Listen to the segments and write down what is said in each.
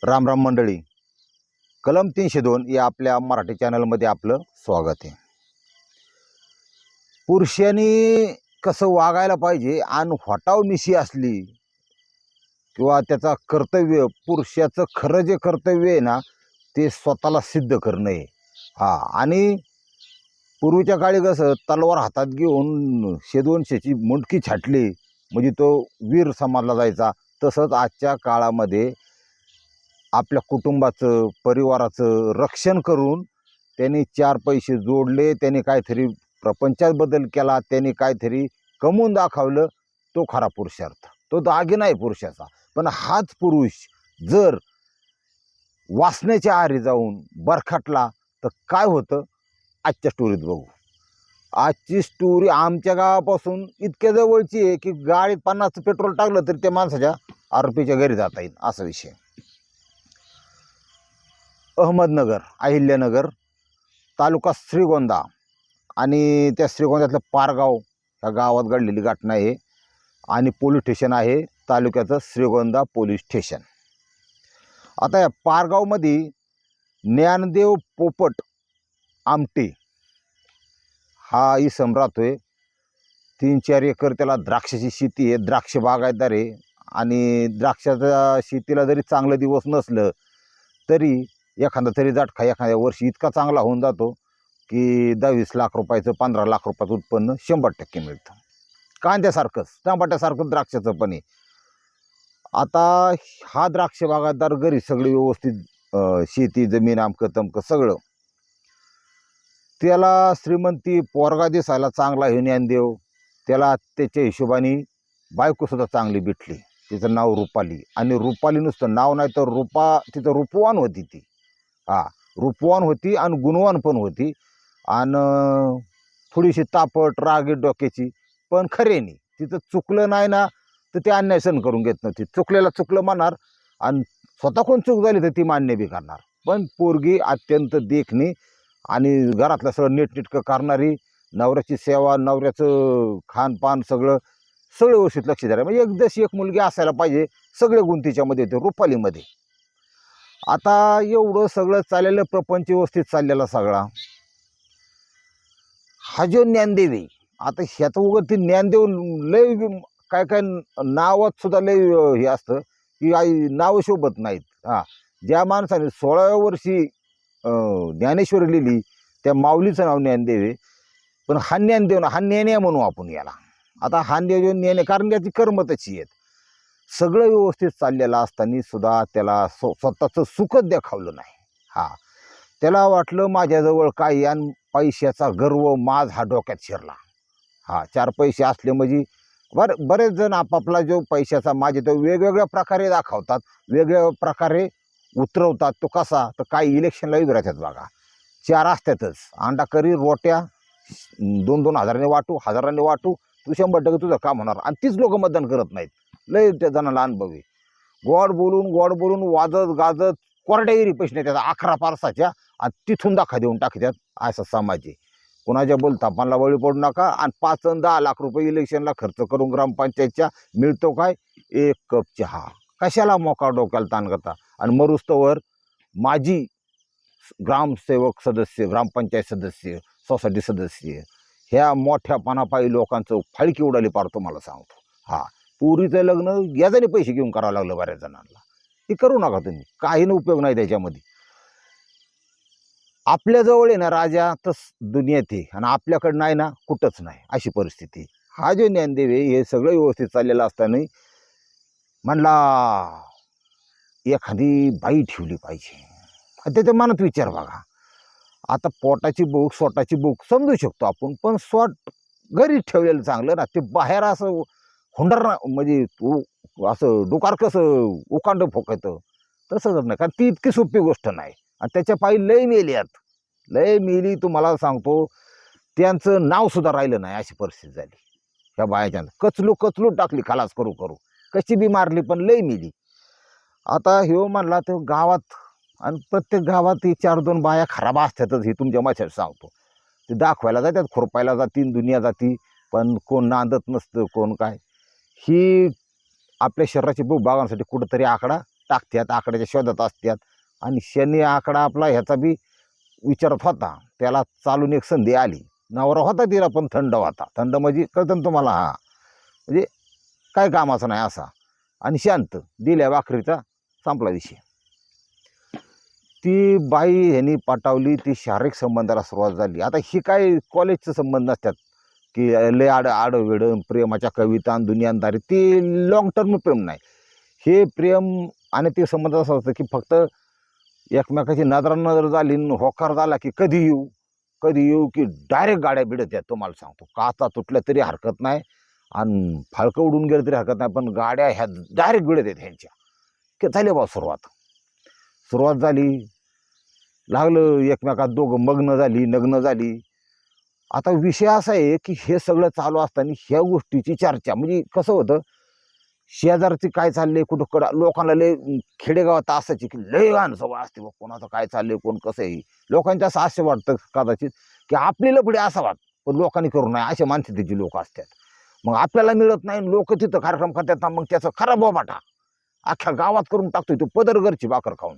राम राम मंडळी. कलम 302 या आपल्या मराठी चॅनलमध्ये आपलं स्वागत आहे. पुरुषांनी कसं वागायला पाहिजे आणि हटाव मिशी असली किंवा त्याचा कर्तव्य, पुरुषाचं खरं जे कर्तव्य आहे ना ते स्वतःला सिद्ध करणं आहे. आणि पूर्वीच्या काळी कसं तलवार हातात घेऊन शेची मुंडकी छाटली म्हणजे तो वीर समजला जायचा. तसंच आजच्या काळामध्ये आपल्या कुटुंबाचं, परिवाराचं रक्षण करून त्यांनी 4 पैसे जोडले, त्यांनी काहीतरी प्रपंचात बदल केला, त्यांनी काहीतरी कमवून दाखवलं, तो खरा पुरुषार्थ. तो दागिना आहे पुरुषाचा. पण हाच पुरुष जर वासनेच्या आहारी जाऊन बरखाटला तर काय होतं आजच्या स्टोरीत बघू. आजची स्टोरी आमच्या गावापासून इतक्या जवळची आहे की गाडीत 50चं पेट्रोल टाकलं तरी त्या माणसाच्या आरोपीच्या घरी जाता येईल असा विषय. अहमदनगर, अहिल्यानगर, तालुका श्रीगोंदा आणि त्या श्रीगोंद्यातलं पारगाव या गावात घडलेली घटना आहे. आणि पोलीस स्टेशन आहे तालुक्याचं श्रीगोंदा पोलीस स्टेशन. आता या पारगावमध्ये ज्ञानदेव पोपट आमटे हा इसम राहतोय. 3-4 एकर त्याला द्राक्षाची शेती आहे, द्राक्ष बागायतदार आहे. आणि द्राक्षाच्या शेतीला जरी चांगलं दिवस नसलं तरी एखादा तरी झटका एखाद्या वर्षी इतका चांगला होऊन जातो की 10-20 लाख रुपयाचं, 15 लाख रुपयाचं उत्पन्न 100% मिळतं. कांद्यासारखंच, टमाट्यासारखं द्राक्षाचं पण आहे. आता हा द्राक्ष बागायतदार घरी सगळी व्यवस्थित शेती, जमीन, आमकं तमकं सगळं. त्याला श्रीमंती पोरगा दिसायला चांगला हे ज्ञानदेव. त्याला त्याच्या हिशोबाने बायकोसुद्धा चांगली भेटली. तिचं नाव रुपाली. आणि रुपाली नुसतं नाव नाही तर तिचं रूपवान होती ती. रूपवान होती आणि गुणवान पण होती. आणि थोडीशी तापट, रागीट डोक्याची, पण खरेनी. तिचं चुकलं नाही ना तर ते अन्याय सहन करून घेत नव्हती. चुकलेला चुकलं म्हणणार आणि स्वतः कोण चूक झाली तर ती मान्य बी करणार. पण पोरगी अत्यंत देखणी आणि घरातलं सगळं नीटनेटकं करणारी, नवऱ्याची सेवा, नवऱ्याचं खानपान सगळं व्यवस्थित लक्ष द्यायला. म्हणजे एक जशी एक मुलगी असायला पाहिजे सगळे गुण तिच्यामध्ये होते रुपालीमध्ये. आता एवढं सगळं चाललेलं, प्रपंच व्यवस्थित चाललेला सगळा. हा जो ज्ञानदेव आहे, आता ह्याचं उघड ती ज्ञानदेव लय काय काय नावात सुद्धा लय हे असतं की नावं शोभत नाहीत. ज्या माणसाने 16व्या वर्षी ज्ञानेश्वरी लिहिली त्या माऊलीचं नाव ज्ञानदेव आहे. पण हा ज्ञानदेव ना, हा ज्ञान्या म्हणू आपण याला. आता हा ज्ञान ज्ञाने कारण त्याची कर्म तशी आहेत. सगळं व्यवस्थित चाललेलं असताना सुद्धा त्याला स्वतःचं सुखच दाखवलं नाही. त्याला वाटलं माझ्याजवळ काय, आणि पैशाचा गर्व माज हा डोक्यात शिरला. 4 पैसे असले म्हणजे बरेच जण आपापला जो पैशाचा माझे तो वेगवेगळ्या प्रकारे दाखवतात, वेगवेगळ्या प्रकारे उतरवतात. तो कसा तर काही इलेक्शनला उभे राहतात बघा, 4 असतातच. अंडा करी रोट्या 2-2 हजाराने वाटू, हजाराने वाटू, तू 100% तुझं काम होणार. आणि तीच लोक मतदान करत नाहीत. लय त्या जणांना अनुभव आहे. गोड बोलून वाजत गाजत कोरड्यागिरी पैसे त्याचा 11 पारसाच्या आणि तिथून दाखा देऊन टाकतात. असा समाज आहे. कुणाच्या बोलतापांना बळी पडू नका. आणि 5 आणि 10 लाख रुपये इलेक्शनला खर्च करून ग्रामपंचायतच्या मिळतो काय, 1 कप चहा. कशाला मोका डोक्याला ताण करता. आणि मरुस्तवर माजी ग्रामसेवक सदस्य, ग्रामपंचायत सदस्य, सोसायटी सदस्य ह्या मोठ्यापणापायी लोकांचं फाळकी उडाली पार तुम्हाला सांगतो. पुरीचं लग्न याच्याने पैसे घेऊन करावं लागलं बऱ्याच जणांना. हे करू नका तुम्ही, काही ना उपयोग नाही त्याच्यामध्ये. आपल्याजवळ आहे ना राजा तस दुनियेत आहे, आणि आपल्याकडं नाही ना कुठंच नाही, अशी परिस्थिती. हा जो ज्ञानदेव आहे हे सगळं व्यवस्थित चाललेलं असताना म्हणला एखादी बाई ठेवली पाहिजे. त्याच्या मनात विचार बघा. आता पोटाची भूक, स्वतःची भूक समजू शकतो आपण, पण घरी ठेवलेलं चांगलं ना. ते बाहेर असं हुंडर म्हणजे असं डुकार कसं उकांड फोकायचं तसं जर नाही, कारण ती इतकी सोपी गोष्ट नाही. आणि त्याच्या पायी लय मेली तुम्हाला सांगतो. त्यांचं नाव सुद्धा राहिलं नाही अशी परिस्थिती झाली. ह्या बायाच्या कचलू टाकली खलास करू कशी बी मारली, पण लय मेली. आता ह्यो म्हणला तर गावात, आणि प्रत्येक गावात ही 4-2 बाया खराब असतातच. हे तुमच्या माझ्यात सांगतो. ते दाखवायला जातात, खुरपायला जाती, दुनिया जाती, पण कोण नांदत नसतं, कोण काय. ही आपल्या शरीराची भूक भागवण्यासाठी कुठंतरी आकडा टाकतात, आकड्याच्या शोधात असतात. आणि शनी आकडा आपला ह्याचा बी विचारत होता. त्याला चालून एक संधी आली. नवरा होता तिला पण थंड होता. थंड म्हणजे कळतं ना तुम्हाला, हा म्हणजे काय कामाचा नाही असा. आणि शांत, दिल्या भाकरीचा, संपला विषय. ती बाई ह्यांनी पटावली, ती शारीरिक संबंधाला सुरुवात झाली. आता ही काय कॉलेजचे संबंध नसतात की लय आडवेड प्रेमाच्या कविता आणि दुनियादारी, ती लॉंग टर्म प्रेम नाही. हे प्रेम आणि ते संबंध असं असतं की फक्त एकमेकाची नजर झाली, होकार झाला की कधी येऊ की डायरेक्ट गाड्या भिडत आहेत. तुम्हाला सांगतो, काचा तुटल्या तरी हरकत नाही आणि फाळकं उडून गेलं तरी हरकत नाही, पण गाड्या ह्या डायरेक्ट भिडत आहेत ह्यांच्या. की झाली बा सुरुवात झाली, लागलं एकमेकात, दोघं नग्न झाली. आता विषय असा आहे की हे सगळं चालू असताना ह्या गोष्टीची चर्चा, म्हणजे कसं होतं, शेजारची काय चाललंय कुठं लोकांना लय खेडेगावात असायची की लय घाण सवय असते, बघ कोणाचं काय चाललंय, कोण कसं आहे. लोकांचं असं असं वाटतं कदाचित की आपली लफडी असावात पण लोकांनी करू नये, असे मानसिकतेची लोक असतात. मग आपल्याला मिळत नाही, लोक तिथं कार्यक्रम करतात ना, मग त्याचं खरा बोबाटा अख्ख्या गावात करून टाकतोय. तो पदरगरची भाकर खाऊन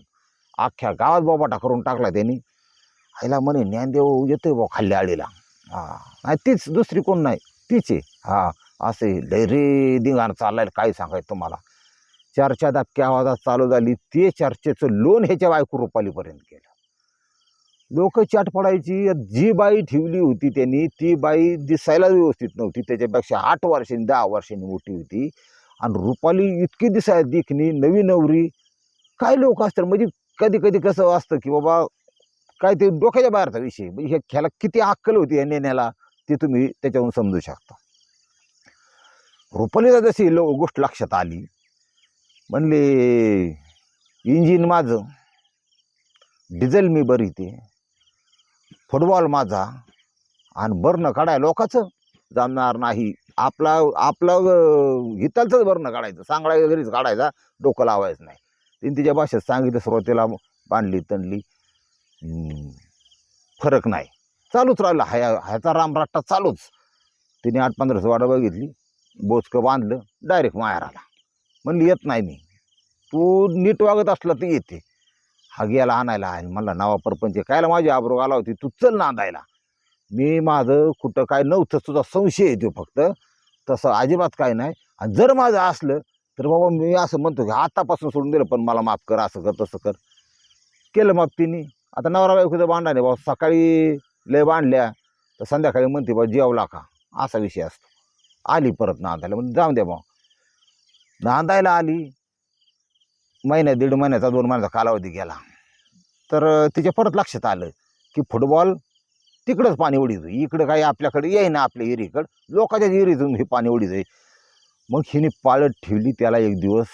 अख्ख्या गावात बोबाटा करून टाकला त्यांनी. आईला म्हणे ज्ञानदेव येतोय बा खाल्ल्या आळीला. हा नाही, तीच, दुसरी कोण नाही, तीच आहे. हा असे लय रे धिंगाण चाललाय, काय सांगायचं तुम्हाला. चर्चा दबक्या आवाजात चालू झाली. ते चर्चेचं लोन ह्याच्या बायको रुपालीपर्यंत गेलं. लोक चाट पडायची. जी बाई ठेवली होती त्यांनी, ती बाई दिसायला व्यवस्थित नव्हती, त्याच्यापेक्षा 8 वर्षांनी 10 वर्षांनी मोठी होती. आणि रुपाली इतकी दिसायला देखणी, नवी नवरी. काय लोक असतात, म्हणजे कधी कधी कसं असतं की बाबा काय ते डोक्याच्या बाहेरचा विषय, म्हणजे ह्याला किती अक्कल होती या नेण्याला, ते तुम्ही त्याच्यावरून समजू शकता. रुपालीला जशी गोष्ट लक्षात आली, म्हणले इंजिन माझं, डिझेल मी भरीते, फुटबॉल माझा, आणि बरणं काढाय लोकांचं जमणार नाही. आपलं हितालचंच बरणं काढायचं, सांगडाय घरीच काढायचा, डोकं लावायचं नाही. तिने तिच्या भाषेत सांगितलं. सुरुवातीला बांधली तणली, फरक नाही, चालूच राहिला ह्याचा रामराट्टा चालूच. तिने 8-15 वाडं बघितली, बोचकं बांधलं, डायरेक्ट माहेर आला. म्हणली येत नाही मी, तू नीट वागत असला तर येते. हा गेला आणायला, आणि म्हणला नावा परपंच कायला माझी आबरू आला होती, तू चल नांदायला. मी माझं कुठं काय नव्हतं, तुझा संशय येतो फक्त, तसं अजिबात काय नाही. आणि जर माझं असलं तर बाबा मी असं म्हणतो की आतापासून सोडून दिलं, पण मला माफ कर, असं कर तसं कर. केलं माफ तिने. आता नवरा बायकोचं भांडण आहे बाबा, सकाळी लय बांधल्या तर संध्याकाळी म्हणते बा जेवला का, असा विषय असतो. आली परत नांदायला, म्हणजे जाऊन द्या बा. नांदायला आली, महिन्या 1.5 महिन्याचा 2 महिन्याचा कालावधी गेला. तर तिच्या परत लक्षात आलं की फुटबॉल तिकडंच पाणी उडीत, इकडं काही आपल्याकडे येईना, आपल्या हिरीकडं लोकांच्या हिरीतून हे पाणी उडीत आहे. मग हिने पाळत ठेवली त्याला. एक दिवस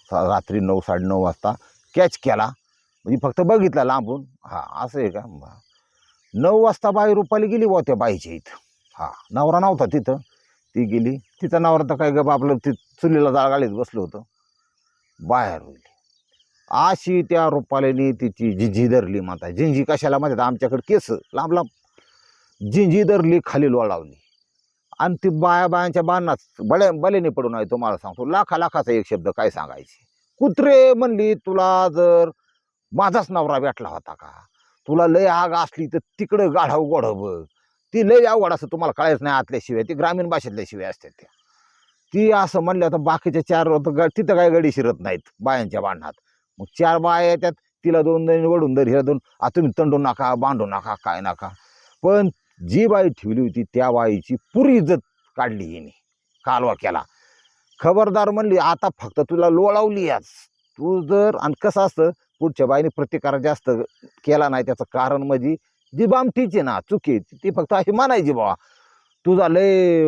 रात्री 9-9:30 वाजता कॅच केला, म्हणजे फक्त बघितला लांबून. हा असं आहे का. 9 वाजता बाई रुपाली गेली बुवा त्या बाईच्या इथं. हा नवरा नव्हता तिथं, ती गेली. तिचा नवरा तर काय गप आपलं ती चुलीला जाळगाळीत बसलं होतं, बाहेर होईल. अशी त्या रुपालीने तिची जिंजी धरली. म्हणता जिंजी कशाला म्हणतात आमच्याकडे, केस लांब लांब, जिंजी धरली, खाली लोळावली. आणि ती बायांच्या बांधण्यात बलेने पडून आहे. तुम्हाला सांगतो, लाखाचा एक शब्द काय सांगायचे. कुत्रे म्हणली, तुला जर माझाच नवरा भेटला होता का, तुला लय आग असली तर तिकडं गाढव गोढव बघ. ती लय अवघड असं तुम्हाला कळायच नाही आतल्याशिवाय, ती ग्रामीण भाषेतल्या शिवाय असतात त्या. ती असं म्हणल्या तर बाकीच्या 4 तिथं काय गडी शिरत नाहीत बायांच्या बांधण्यात. मग 4 बाया येतात, तिला 2 वडून धर, हिला 2, तुम्ही तंडू नका, बांधू नका, काय नका. पण जी बाई ठेवली होती त्या बाईची पुरी इज्जत काढली हिने, कालवा केला. खबरदार म्हणली, आता फक्त तुला लोळावली आज तू जर. आणि कसं असतं, पुढच्या बाईने प्रतिकार जास्त केला नाही, त्याचं कारण म्हणजे जी बामठीची ना चुकी ती फक्त अशी म्हणायची, बाबा तुझा लय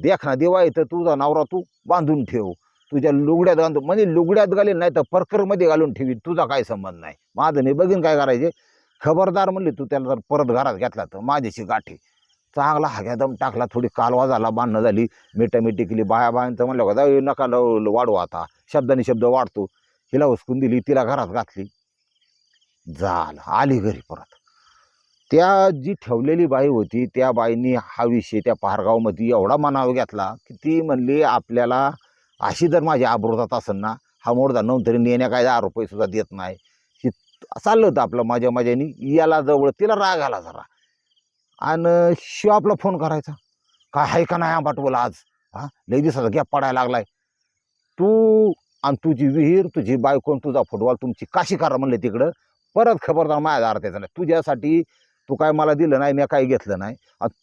देखना देवा आहे तर तुझा नवरा तू बांधून ठेव, तुझ्या लुगड्यात बांधून, म्हणजे लुगड्यात घालील नाही तर परकरमध्ये घालून ठेवी, तुझा काय संबंध नाही, माझं मी बघीन काय करायचे. खबरदार म्हणली, तू त्याला जर परत घरात घेतला तर माझ्याशी गाठी. चांगला हाग्यादम टाकला, थोडी कालवा झाला, बांधणं झाली, मिठामिठी केली. बायांचं म्हणलं का जाऊ नका वाढू, आता शब्दाने शब्द वाढतो. हिला हुसकून दिली, तिला घरात घातली, झालं. आली घरी परत. त्या जी ठेवलेली बाई होती त्या बाईंनी हा विषय त्या पारगावमध्ये एवढा मनावर घेतला की ती म्हणली, आपल्याला अशी जर माझी आबरू जात असेल ना, हा मोडदा नव्हतं तरी नेण्या काय 10 रुपये सुद्धा देत नाही. हे चाललं होतं आपलं माझ्यानी. याला जवळ तिला राग आला जरा आणि शिव आपला फोन करायचा, काय आहे का नाही आंबाटवला आज, हा लई दिवसाचा गॅप पडायला लागलाय. तू आणि तुझी विहीर, तुझी बायको, तुझा फुटबॉल तुमची काशी करा म्हणले तिकडं. परत खबरदार माझ्या दारात यायचं नाही. तुझ्यासाठी तू काय मला दिलं नाही, मी काय घेतलं नाही.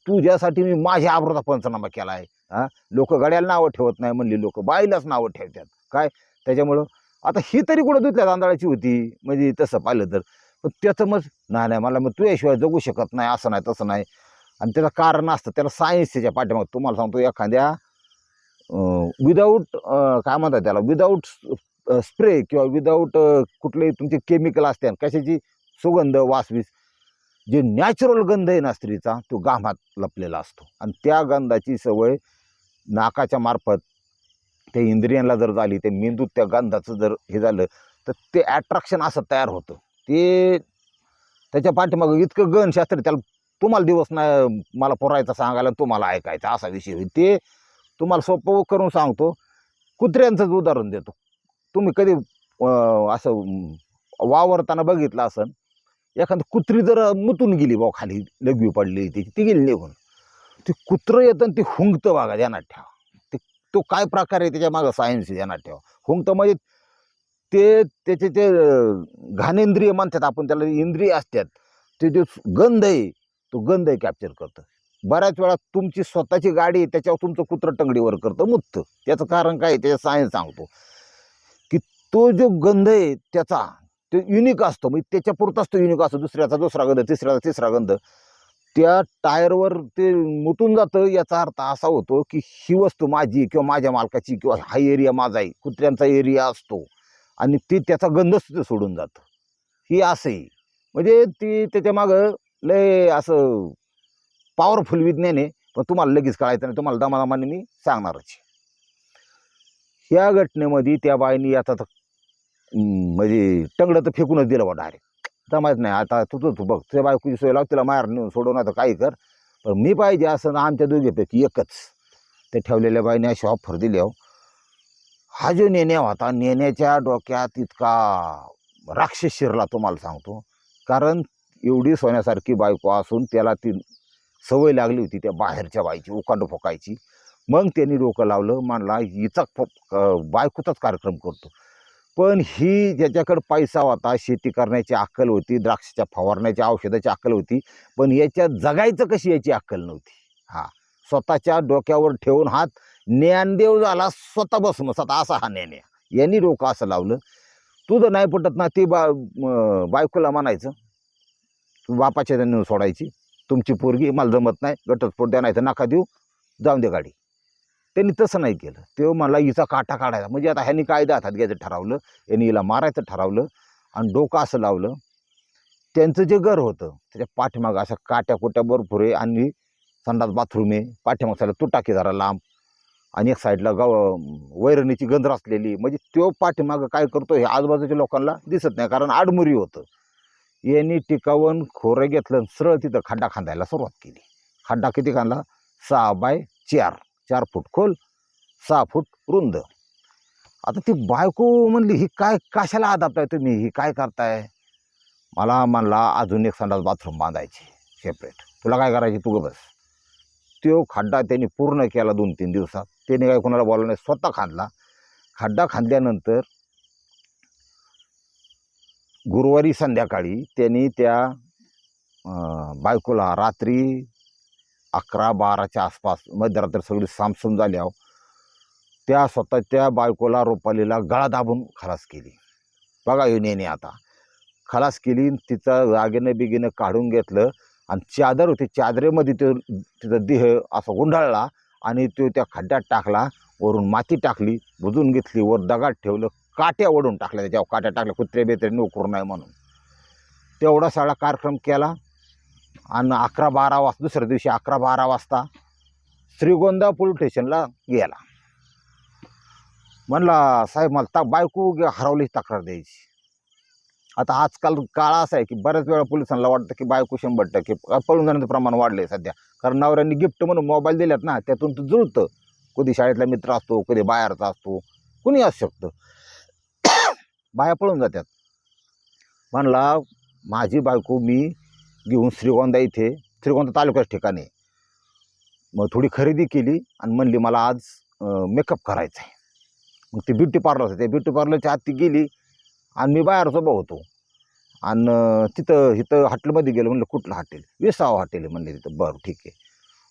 तुझ्यासाठी मी माझ्या आबरूचा पंचनामा केला आहे. हा लोक गड्याला नावं ठेवत नाही म्हणली, लोक बाईलाच नावं ठेवतात. काय त्याच्यामुळं आता ही तरी कुठं धुतल्या तांदळाची होती म्हणजे तसं पाहिलं तर. पण त्याचं मग नाही मला मग तुझ्याशिवाय जगू शकत नाही, असं नाही तसं नाही. आणि त्याचं कारण असतं, त्याला सायन्स त्याच्या पाठीमाग. तुम्हाला सांगतो, एखाद्या विदाऊट काय म्हणतात त्याला, विदाऊट स्प्रे किंवा विदाऊट कुठलेही तुमचे केमिकल असते कशाची सुगंध वासवीस, जे नॅचरल गंध आहे ना स्त्रीचा, तो घामात लपलेला असतो. आणि त्या गंधाची सवय नाकाच्या मार्फत त्या इंद्रियांना जर झाली, ते मेंदूत त्या गंधाचं जर हे झालं तर ते ॲट्रॅक्शन असं तयार होतं. ते त्याच्या पाठीमागं इतकं गहनशास्त्र, त्याला तुम्हाला दिवस नाही मला पोरायचा सांगायला तुम्हाला ऐकायचा, असा विषय होईल. ते तुम्हाला सोपं करून सांगतो, कुत्र्यांचंच उदाहरण देतो. तुम्ही कधी असं वावरताना बघितलं असन, एखादी कुत्री जर मुतून गेली भाऊ, खाली लघवी पडली त्याची, ती गेली निघून, ते कुत्रं येतं आणि ते हुंगतं बघा, ध्यानात ठेवा. तो काय प्रकार आहे त्याच्या मागं सायन्स ध्यानात ठेवा. हुंगतं म्हणजे ते त्याचे ते घाणेंद्रिय म्हणतात आपण त्याला, इंद्रिय असतात, ते जे गंध आहे तो गंध कॅप्चर करतं. बऱ्याच वेळा तुमची स्वतःची गाडी त्याच्यावर तुमचं कुत्रं टंगडीवर करतं, मुततं. त्याचं कारण काय, त्याचं सायन्स सांगतो की तो जो गंध आहे त्याचा तो युनिक असतो, म्हणजे त्याच्यापुरताच तो युनिक असतो. दुसऱ्याचा दुसरा गंध, तिसऱ्याचा तिसरा गंध त्या टायरवर ते मुतून जातं. याचा अर्थ असा होतो की ही वस्तू माझी किंवा माझ्या मालकाची, किंवा हा एरिया माझा आहे, कुत्र्यांचा एरिया असतो, आणि ते त्याचा गंधच ते सोडून जातं. ही असंही म्हणजे ती त्याच्या मागं लय असं पॉवरफुल विज्ञान आहे. पण तुम्हाला लगेच कळायचं नाही, तुम्हाला दमादमाने मी सांगणारच. ह्या घटनेमध्ये त्या बाईनी आता म्हणजे टंगडं तर फेकूनच दिलं बा डायरेक्ट. जमायच नाही आता, तू बघ तुझ्या बायकोची सोय लाव, तिला माहेर नेऊन सोडवून आता काही कर, पण मी पाहिजे असं ना आमच्या दोघीपैकी एकच. ते ठेवलेल्या बाईने अशी ऑफर दिली. हा जो नेण्या होता, नेण्याच्या डोक्यात इतका राक्षस शिरला तुम्हाला सांगतो. कारण एवढी सोन्यासारखी बायको असून त्याला ती सवय लागली होती त्या बाहेरच्या बाईची उकांड फोकायची. मग त्यांनी डोकं लावलं, म्हणला हिचा बायकोचाच कार्यक्रम करतो. पण ही ज्याच्याकडे पैसा होता, शेती करण्याची अक्कल होती, द्राक्षाच्या फवारण्याच्या औषधाची अक्कल होती, पण याच्यात जगायचं कशी याची अक्कल नव्हती. हा स्वतःच्या डोक्यावर ठेवून हात ज्ञानदेव झाला स्वतः भस्मसात, असा हा ज्ञान्या. यांनी डोकं असं लावलं. तुझं नाही पटत ना, ती बायकोला म्हणायचं बापाच्या त्यांनी सोडायची, तुमची पोरगी मला जमत नाही, घटस्फोट द्या, नाही तर नका देऊ, जाऊन दे गाडी. त्यांनी तसं नाही केलं. तो मला हिचा काटा काढायचा, म्हणजे आता ह्यांनी कायदा हातात घ्यायचं ठरवलं, यांनी हिला मारायचं ठरवलं आणि डोकं असं लावलं. त्यांचं जे घर होतं त्याच्या पाठीमागं अशा काट्या कुट्या भरपूर आहे, आणि संडास बाथरूम आहे, पाठीमाग साईडला तुटाकी जरा लांब, आणि एक साईडला वैरणीची गंध असलेली. म्हणजे तो पाठीमागं काय करतो हे आजूबाजूच्या लोकांना दिसत नाही, कारण आडमुरी होतं. यांनी टिकावून खोरं घेतलं, सरळ तिथं खड्डा खांदायला सुरुवात केली. खड्डा किती खांदला, 6 बाय 4, 4 फूट खोल, 6 फूट रुंद. आता ती बायको म्हणली, ही काय कशाला आदाबताय तुम्ही, ही काय करताय. मला म्हणला अजून एक संडास बाथरूम बांधायची सेपरेट, तुला काय करायची तू बस. तो खड्डा त्यांनी पूर्ण केला 2-3 दिवसात. त्याने काय कोणाला बोललं नाही, स्वतः खांदला. खड्डा खांदल्यानंतर गुरुवारी संध्याकाळी त्यांनी त्या बायकोला रात्री 11-12च्या आसपास, मध्यरात्री सगळी सामसूम झाल्यावर त्या स्वतःच्या बायकोला रुपालीला गळा दाबून खलास केली. बघा युनियने आता खलास केली. तिचं जागेनं बिगेनं काढून घेतलं, आणि चादर होती, चादरेमध्ये तो तिचा देह असा गुंडाळला, आणि तो त्या खड्ड्यात टाकला. वरून माती टाकली, बुजून घेतली, वर दगाड ठेवलं, काट्या ओढून टाकल्या, त्याच्यावर काट्या टाकल्या, कुत्रे बेत्रे नोकरू नाही म्हणून. तेवढा सगळा कार्यक्रम केला. आणि 11-12 वाजता, दुसऱ्या दिवशी 11-12 वाजता श्रीगोंदा पोलीस स्टेशनला गेला. म्हणला साहेब मला बायको हरवलीची तक्रार द्यायची. आता आजकाल काळ असा आहे की बऱ्याच वेळा पोलिसांना वाटतं की बायको 100% पळून जाण्याचं प्रमाण वाढलं आहे सध्या. कारण नवऱ्यांनी गिफ्ट म्हणून मोबाईल दिल्यात ना, त्यातून तर जुळतं. कधी शाळेतला मित्र असतो, कधी बाहेरचा असतो, कुणी असू शकतं. बाया पळून जातात. म्हणला माझी बायको मी घेऊन श्रीगोंदा इथे, श्रीगोंदा तालुक्याच्या ठिकाणी मग थोडी खरेदी केली आणि म्हणली मला आज मेकअप करायचा आहे. मग ती ब्युटी पार्लर होतं, त्या ब्युटी पार्लरच्या आत ती गेली आणि मी बाहेरचा भाऊ होतो. आणि इथं हॉटेलमध्ये गेलो. म्हणलं कुठलं हॉटेल? विसावा हॉटेल आहे म्हणले तिथं. बरं ठीक आहे.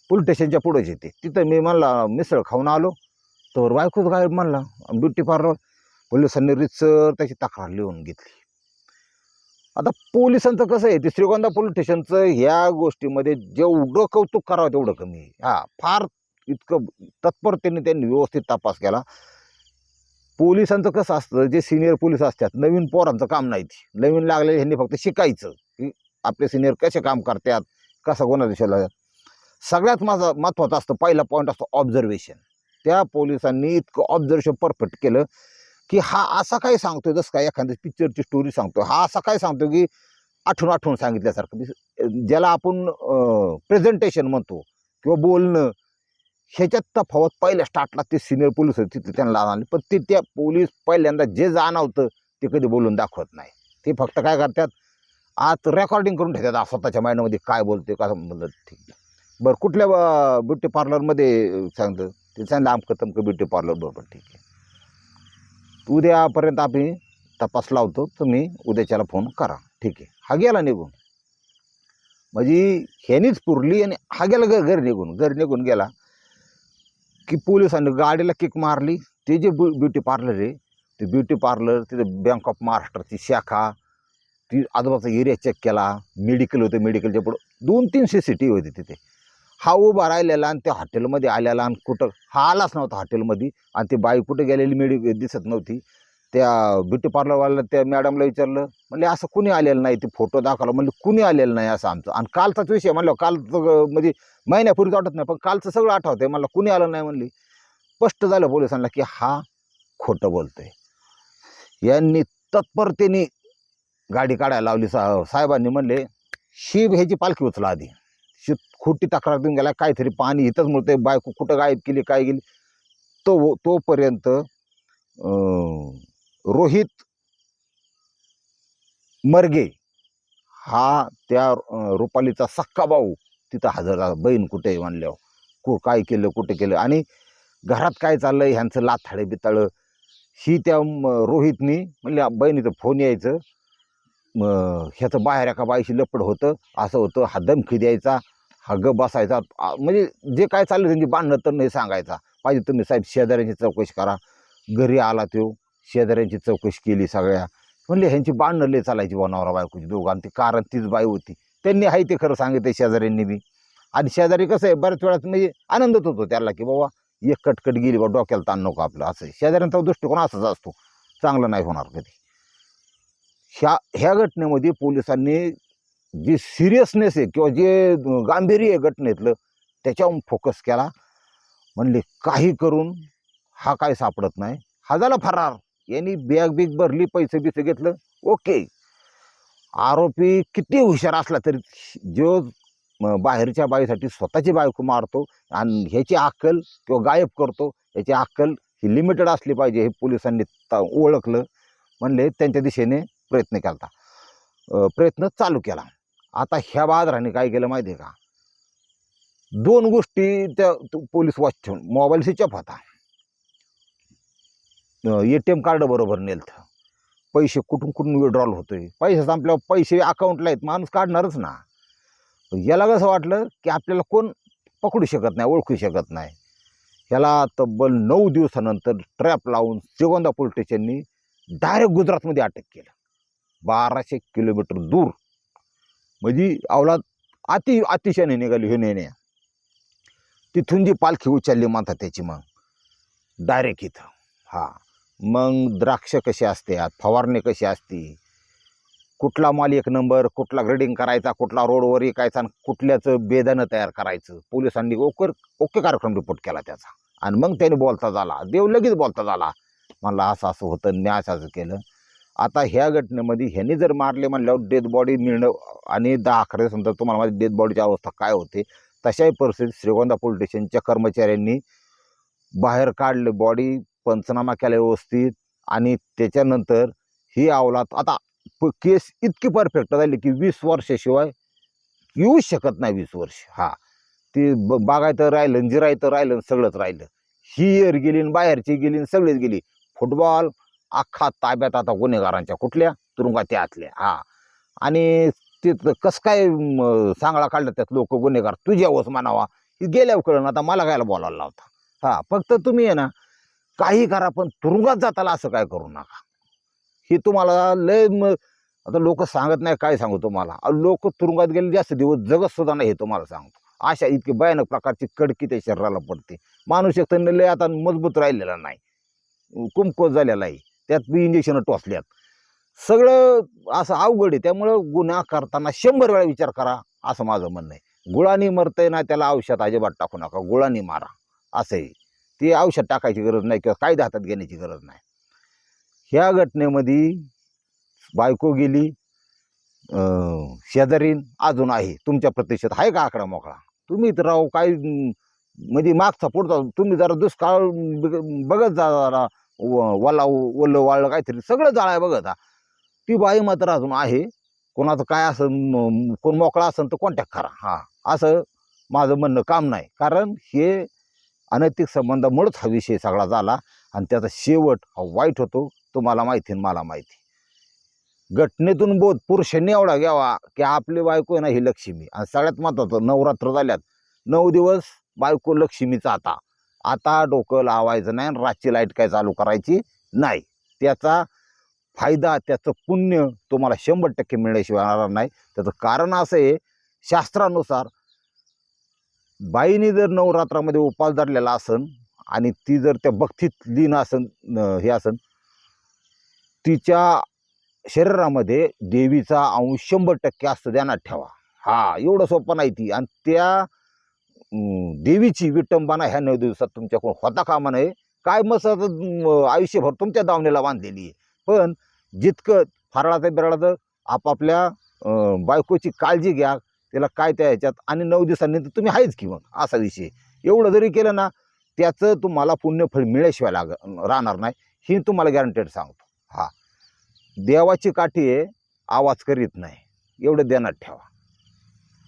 पोलीस स्टेशनच्या पुढेच येते. तिथं मी म्हणला मिसळ खाऊन आलो, तर बायकोच गायब म्हणला. ब्युटी पार्लर पोलिसांनी रितसर त्याची तक्रार लिहून घेतली. आता पोलिसांचं कसं आहे, ते श्रीगोंदा पोलीस स्टेशनचं ह्या गोष्टीमध्ये जेवढं कौतुक करावं तेवढं कमी आहे. फार इतकं तत्परतेने त्यांनी व्यवस्थित तपास केला. पोलिसांचं कसं असतं, जे सिनियर पोलीस असतात नवीन पोरांचं काम नाही. ते नवीन लागले ह्यांनी फक्त शिकायचं की आपले सिनियर कसे काम करतात, कसा गुन्हा दिशेला. सगळ्यात माझा महत्त्वाचा असतं, पहिला पॉईंट असतो ऑब्झर्वेशन. त्या पोलिसांनी इतकं ऑब्झर्वेशन परफेक्ट केलं की हा असा काय सांगतोय, जसं काय एखाद्या पिक्चरची स्टोरी सांगतो, हा असा काय सांगतो की आठवून आठवून सांगितल्यासारखं, ज्याला आपण प्रेझेंटेशन म्हणतो किंवा बोलणं. ह्याच्यात तफावत पहिल्या स्टार्टला ते सिनियर पोलीस होते तिथे त्यांना आणले, पण ते त्या पोलीस पहिल्यांदा जे जाणवतं ते कधी बोलून दाखवत नाही. ते फक्त काय करतात, आज रेकॉर्डिंग करून ठेवतात स्वतःच्या माइंडमध्ये काय बोलते का बोलत. ठीक आहे, बरं कुठल्या ब्युटी पार्लरमध्ये सांगतं, ते सांगितलं आमकं तमकं ब्युटी पार्लर. बरोबर ठीक आहे, उद्यापर्यंत आम्ही तपास लावतो, तुम्ही उद्याच्याला फोन करा. ठीक आहे. हा गेला निघून. म्हणजे ह्यानीच पुरली आणि हा गेला घर निघून गेला की पोलिसांनी गाडीला किक मारली. ते जे ब्युटी पार्लर आहे, ते ब्युटी पार्लर तिथे बँक ऑफ महाराष्ट्राची शाखा, ती आजूबाजूचा एरिया चेक केला. मेडिकल होतं, मेडिकलच्या पुढं 2-3 CCTV होते तिथे. हा उभा राहिलेला आणि त्या हॉटेलमध्ये आलेला आणि कुठं हा आलाच नव्हता हॉटेलमध्ये. आणि ती बाई कुठे गेलेली दिसत नव्हती. त्या ब्युटी पार्लरवाल्याला त्या मॅडमला विचारलं, म्हणले असं कुणी आलेलं नाही. ते फोटो दाखवला, म्हणले कुणी आलेलं नाही असं आमचं. आणि कालचाच विषय म्हणलं, कालचं म्हणजे महिन्यापूर्वीच आठवत नाही, पण कालचं सगळं आठवतंय. म्हणलं कुणी आलं नाही म्हणली. स्पष्ट झालं पोलिसांना की हा खोटं बोलतोय. यांनी तत्परतेने गाडी काढायला लावली. साहेबांनी म्हणले शिव ह्याची पालखी उचला आधी. शिव खोटी तक्रार देऊन गेला, काहीतरी पाणी इथंच मिळतंय, बायको कुठं गायब केली काय गेली. तोपर्यंत रोहित मर्गे हा त्या रुपालीचा सक्का भाऊ तिथं हजर झाला. बहीण कुठे म्हणल्यावर काय केलं, कुठे केलं आणि घरात काय चाललंय ह्यांचं लाथाळे बिताळं. ही त्या रोहितनी म्हणल्या बहिणीचं फोन यायचं, ह्याचं बाहेर एका बाईशी लपड होतं, असं होतं. हा धमकी द्यायचा, हा बसायचा. म्हणजे जे काय चाललं त्यांची भांडणं तर नाही सांगायचा. पाहिजे तुम्ही साहेब शेजाऱ्यांची चौकशी करा. घरी आला तो, शेजाऱ्यांची चौकशी केली सगळ्या. म्हणले ह्यांची भांडणं लय चालायची नवरा बायकोची दोघं, आणि ती कारण तीच बाई होती. त्यांनी आहे ते खरं सांगितलं शेजाऱ्यांनी बी. आणि शेजारी कसं आहे, बऱ्याच वेळात म्हणजे आनंदच होतो त्याला की बाबा एक कटकट गेली बा, डोक्याला ताण नको आपलं. असं शेजाऱ्यांचा दृष्टिकोन असाच असतो, चांगलं नाही होणार कधी. ह्या घटनेमध्ये पोलिसांनी जी सिरियसनेस आहे किंवा जे गांभीर्य आहे घटनेतलं त्याच्यावर फोकस केला. म्हणले काही करून हा काय सापडत नाही, हा झाला फरार. यांनी बॅग बिग भरली, पैसे बिसे घेतलं, ओके. आरोपी किती हुशार असला तरी जो बाहेरच्या बाईसाठी स्वतःची बायको मारतो आणि ह्याची अक्कल किंवा गायब करतो, याची अक्कल ही लिमिटेड असली पाहिजे, हे पोलिसांनी ओळखलं. म्हणले त्यांच्या दिशेने प्रयत्न चालू केला. आता ह्या बहादरांनी काय केलं माहिती आहे का, 2 गोष्टी त्या पोलीस वॉच ठेवून. मोबाईल स्विच ऑफ होता, ATM कार्ड बरोबर नेलतं, पैसे कुठून विड्रॉल होतोय, पैसे संपल्यावर पैसे अकाउंटला आहेत, माणूस काढणारच ना. याला कसं वाटलं की आपल्याला कोण पकडू शकत नाही, ओळखू शकत नाही. ह्याला तब्बल 9 दिवसानंतर ट्रॅप लावून श्रीगोंदा पोलीस स्टेशननी डायरेक्ट गुजरातमध्ये अटक केलं. 1200 किलोमीटर दूर. म्हणजे अवलाद अतिशयाने निघाली हे नेण्या. तिथून जी पालखी उचलली म्हणतात त्याची, मग डायरेक्ट इथं. मग द्राक्ष कशी असतात, फवारणी कशी असती, कुठला माल 1 नंबर, कुठला ग्रेडिंग करायचा, कुठला रोडवर विकायचा आणि कुठल्याचं बेदानं तयार करायचं. पोलिसांनी ओके कार्यक्रम रिपोर्ट केला त्याचा. आणि मग त्याने बोलता झाला, देव लगेच बोलता झाला, म्हणला असं असं होतं, न्याय असं केलं. आता ह्या घटनेमध्ये ह्यांनी जर मारले म्हणल्यावर डेड बॉडी मिळणं आणि 10-11 दिवसानंतर तुम्हाला माझी डेड बॉडीची अवस्था काय होते, तशाही परिस्थितीत श्रीगोंदा पोलीस स्टेशनच्या कर्मचाऱ्यांनी बाहेर काढले बॉडी, पंचनामा केला व्यवस्थित. आणि त्याच्यानंतर ही अवलाद आता केस इतकी परफेक्ट झाली की 20 वर्षाशिवाय येऊ शकत नाही. 20 वर्ष हा ती बागायतं राहिलं, जिरायतं राहिलं, सगळंच राहिलं. ही एअर गेली आणि बाहेरची गेली आणि सगळीच गेली. फुटबॉल अख्खा ताब्यात आता गुन्हेगारांच्या, कुठल्या तुरुंगाच्या आतल्या. हा आणि ते कसं काय सांगळा काढला त्यात लोक गुन्हेगार तुझ्यावच म्हणावा, ही गेल्यावर कळण. आता मला कायला बोलायला लावता. हा फक्त तुम्ही आहे ना काही करा पण तुरुंगात जाताला असं काय करू नका. ही तुम्हाला लय आता लोक सांगत नाही, काय सांगू तुम्हाला. लोक तुरुंगात गेले जास्त दिवस जगत सुद्धा नाही, हे तुम्हाला सांगतो. अशा इतकी भयानक प्रकारची कडकी त्या शरीराला पडते. माणूस एक तर लय आता मजबूत राहिलेला नाही, कुमकोत झालेला आहे. त्यात बी इंजेक्शन टोचल्यात. सगळं असं अवघड आहे. त्यामुळं गुन्हा करताना 100 वेळा विचार करा, असं माझं म्हणणं आहे. गुळानी मरतंय ना, त्याला औषध अजिबात टाकू नका, गुळानी मारा असं आहे. ती औषध टाकायची गरज नाही किंवा कायदा हातात घेण्याची गरज नाही. ह्या घटनेमध्ये बायको गेली, शेजारीन अजून आहे. तुमच्या प्रतिशत आहे का आकडा मोकळा? तुम्ही तर राव काय म्हणजे मागचा पुढचा तुम्ही जरा दुष्काळ बघत जा, जरा वला ओलं वाळलं काहीतरी सगळं जाळाय बघत. ती बाई मात्र अजून आहे. कोणाचं काय असं कोण मोकळा असेल तर कॉन्टॅक्ट करा. हा असं माझं म्हणणं काम नाही. कारण हे अनैतिक संबंधामुळेच हा विषय सगळा झाला आणि त्याचा शेवट हा वाईट होतो. तुम्हाला माहिती आणि मला माहिती. घटनेतून बोध पुरुषांनी एवढा घ्यावा की आपली बायको आहे ना ही लक्ष्मी. आणि सगळ्यात महत्त्वाचं, नवरात्र झाल्यात, 9 दिवस बायको लक्ष्मीचा. आता डोकं लावायचं नाही आणि रातची लाईट काय चालू करायची नाही. त्याचा फायदा, त्याचं पुण्य तुम्हाला 100% मिळण्याशिवाय राहणार नाही. त्याचं कारण असं आहे, शास्त्रानुसार बाईने जर नवरात्रामध्ये उपास धरलेला असन आणि ती जर त्या भक्तीत लीन असन, हे असन, तिच्या शरीरामध्ये देवीचा अंश 100% असतं, ध्यानात ठेवा. हा एवढं सोपं नाही ती. आणि त्या देवीची विटंबना ह्या 9 दिवसात तुमच्याकडून होता कामा नये. काय मस्त आयुष्यभर तुमच्या दावणीला बांधलेली आहे. पण जितकं फराळाचं बिराळाचं आपापल्या बायकोची काळजी घ्या, त्याला काय त्या ह्याच्यात. आणि 9 दिवसांनी तुम्ही आहेच की मग, असा विषय. एवढं जरी केलं ना, त्याचं तुम्हाला पुण्यफळ मिळल्याशिवाय राहणार नाही, ही तुम्हाला गॅरंटेड सांगतो. हा देवाची काठी आहे, आवाज करीत नाही, एवढं ध्यानात ठेवा.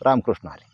रामकृष्ण हरी.